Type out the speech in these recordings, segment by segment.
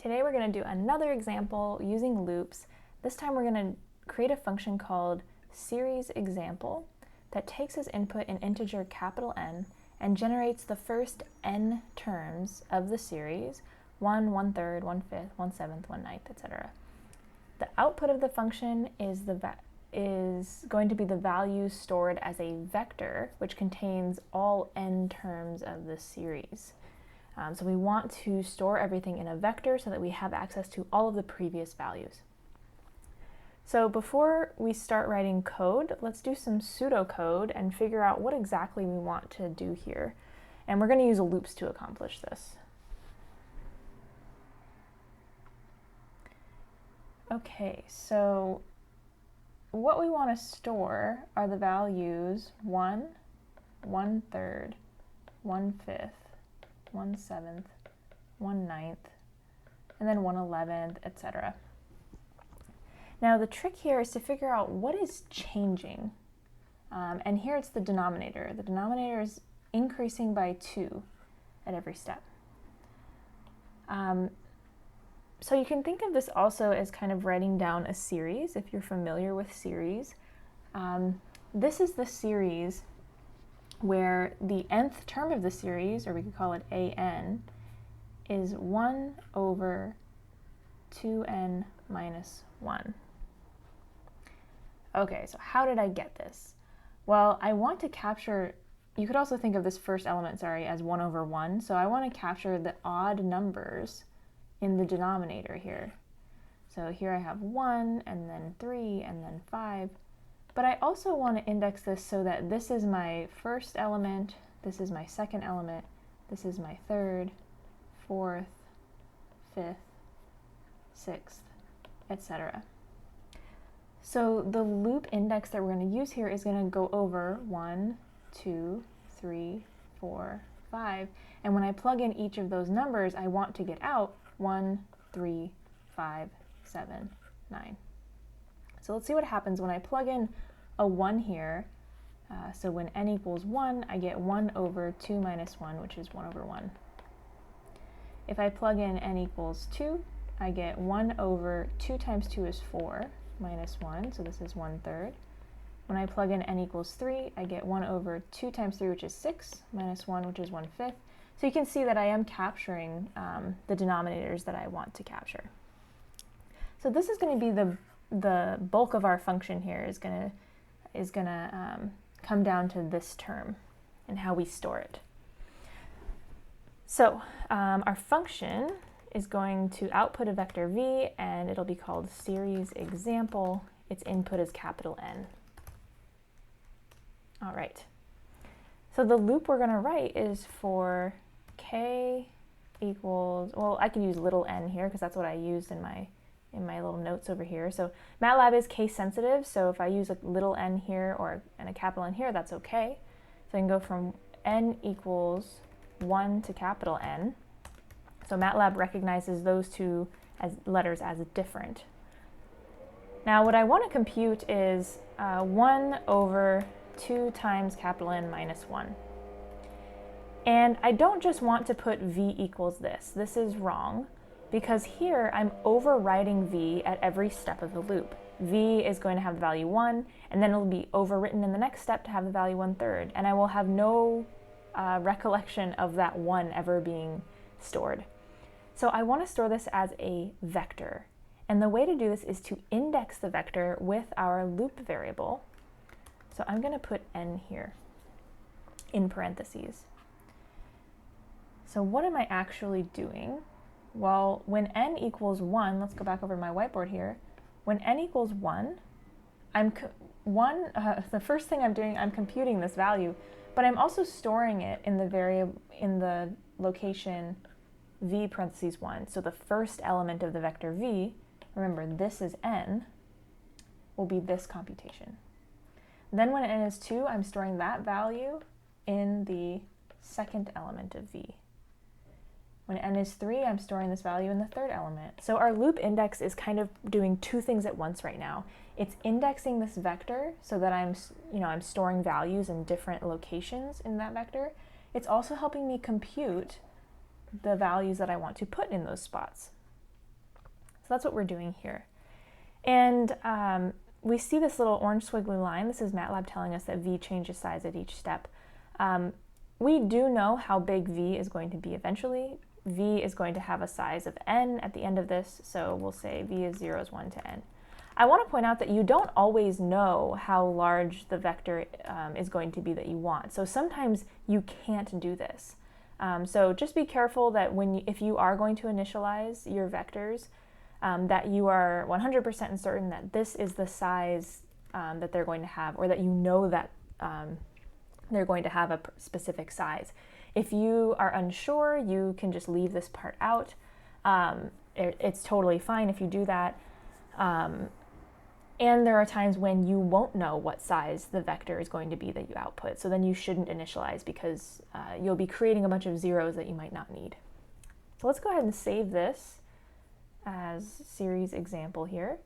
Today we're going to do another example using loops. This time we're going to create a function called seriesExample that takes as input an integer capital N and generates the first n terms of the series, 1, 1/3, 1/5, 1/7, 1/9, etc. The output of the function is going to be the value stored as a vector, which contains all n terms of the series. So we want to store everything in a vector so that we have access to all of the previous values. So before we start writing code, let's do some pseudocode and figure out what exactly we want to do here. And we're going to use loops to accomplish this. Okay, so what we want to store are the values 1, 1/3, 1/5, 1/7, 1/9, and then 1/11, etc. Now the trick here is to figure out what is changing. And here it's the denominator. The denominator is increasing by 2 at every step. So you can think of this also as kind of writing down a series, if you're familiar with series. This is the series where the nth term of the series, or we could call it an, is 1 over 2n minus 1. Okay, so how did I get this? Well, I want to capture, you could also think of this first element, as 1 over 1. So I want to capture the odd numbers in the denominator here. So here I have 1, and then 3, and then 5. But I also want to index this so that this is my first element, this is my second element, this is my third, fourth, fifth, sixth, etc. So the loop index that we're going to use here is going to go over 1, 2, 3, 4, 5. And when I plug in each of those numbers, I want to get out 1, 3, 5, 7, 9. So let's see what happens when I plug in a 1 here. So when n equals 1, I get 1 over 2 minus 1, which is 1 over 1. If I plug in n equals 2, I get 1 over 2 times 2 is 4, minus 1, so this is 1/3. When I plug in n equals 3, I get 1 over 2 times 3, which is 6, minus 1, which is 1/5. So you can see that I am capturing the denominators that I want to capture. So this is going to be the bulk of our function here is going to come down to this term and how we store it. So our function is going to output a vector v, and it'll be called seriesExample. Its input is capital N. All right. So the loop we're going to write is for k equals, well, I can use little n here because that's what I used in my little notes over here. So MATLAB is case sensitive, so if I use a little n here and a capital N here, that's okay. So I can go from n equals 1 to capital N. So MATLAB recognizes those two letters as different. Now what I want to compute is 1 over 2 times capital N minus 1. And I don't just want to put v equals this. This is wrong, because here I'm overwriting v at every step of the loop. V is going to have the value 1, and then it'll be overwritten in the next step to have the value 1/3, and I will have no recollection of that 1 ever being stored. So I want to store this as a vector, and the way to do this is to index the vector with our loop variable. So I'm going to put n here in parentheses. So what am I actually doing? Well, when n equals 1, let's go back over my whiteboard here. When n equals 1, the first thing I'm doing, I'm computing this value, but I'm also storing it in the location v parentheses 1. So the first element of the vector v, remember this is n, will be this computation. Then when n is 2, I'm storing that value in the second element of v. When n is 3, I'm storing this value in the third element. So our loop index is kind of doing two things at once right now. It's indexing this vector so that I'm storing values in different locations in that vector. It's also helping me compute the values that I want to put in those spots. that's what we're doing here. And we see this little orange squiggly line. This is MATLAB telling us that v changes size at each step. We do know how big v is going to be eventually. V is going to have a size of n at the end of this, so we'll say v is 0 is 1 to n. I want to point out that you don't always know how large the vector is going to be that you want. So sometimes you can't do this. So just be careful that if you are going to initialize your vectors, that you are 100% certain that this is the size that they're going to have, or that you know that they're going to have a specific size. If you are unsure, you can just leave this part out. It's totally fine if you do that. And there are times when you won't know what size the vector is going to be that you output. So then you shouldn't initialize, because you'll be creating a bunch of zeros that you might not need. So let's go ahead and save this as series example here.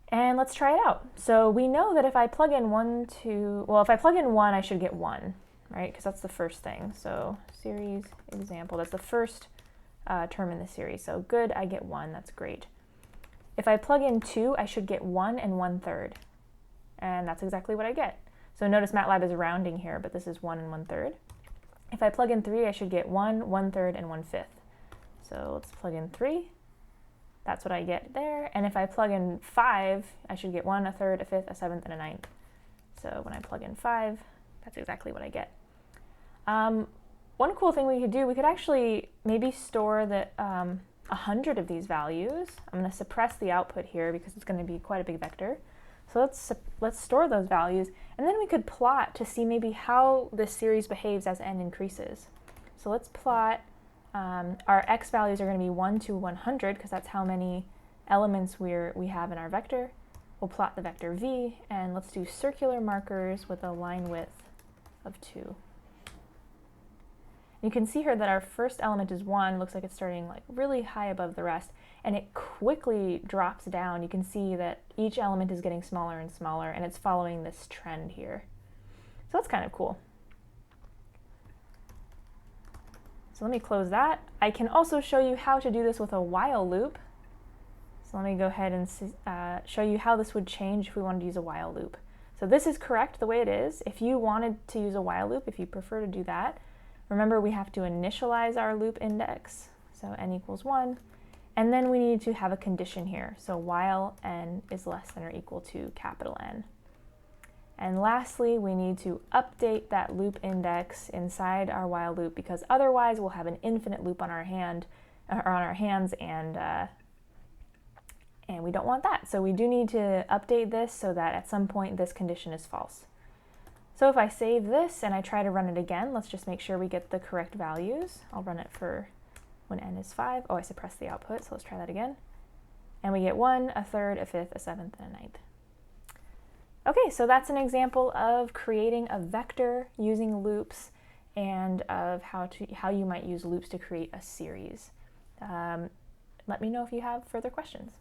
And let's try it out. So we know that if I plug in if I plug in 1, I should get 1, right? Because that's the first thing. So series example, that's the first term in the series. So good, I get 1, that's great. If I plug in 2, I should get 1 and 1/3. And that's exactly what I get. So notice MATLAB is rounding here, but this is 1 and 1/3. If I plug in 3, I should get 1, 1/3, and 1/5. So let's plug in 3. That's what I get there. And if I plug in 5, I should get 1, 1/3, 1/5, 1/7, and 1/9. So when I plug in 5, that's exactly what I get. One cool thing we could do, we could actually maybe store 100 of these values. I'm going to suppress the output here because it's going to be quite a big vector. So let's store those values, and then we could plot to see maybe how this series behaves as n increases. So let's plot. Our x values are going to be 1 to 100 because that's how many elements we have in our vector. We'll plot the vector v, and let's do circular markers with a line width of 2. You can see here that our first element is 1, looks like it's starting like really high above the rest, and it quickly drops down. You can see that each element is getting smaller and smaller, and it's following this trend here. So that's kind of cool. So let me close that. I can also show you how to do this with a while loop. So let me go ahead and show you how this would change if we wanted to use a while loop. So this is correct the way it is. If you wanted to use a while loop, if you prefer to do that, remember we have to initialize our loop index, so n equals 1, and then we need to have a condition here, so while n is less than or equal to capital N. And lastly, we need to update that loop index inside our while loop, because otherwise we'll have an infinite loop on our hands, and we don't want that. So we do need to update this so that at some point this condition is false. So if I save this and I try to run it again, let's just make sure we get the correct values. I'll run it for when n is 5. Oh, I suppressed the output, so let's try that again. And we get 1, 1/3, 1/5, 1/7, and 1/9. Okay, so that's an example of creating a vector using loops, and of how you might use loops to create a series. Let me know if you have further questions.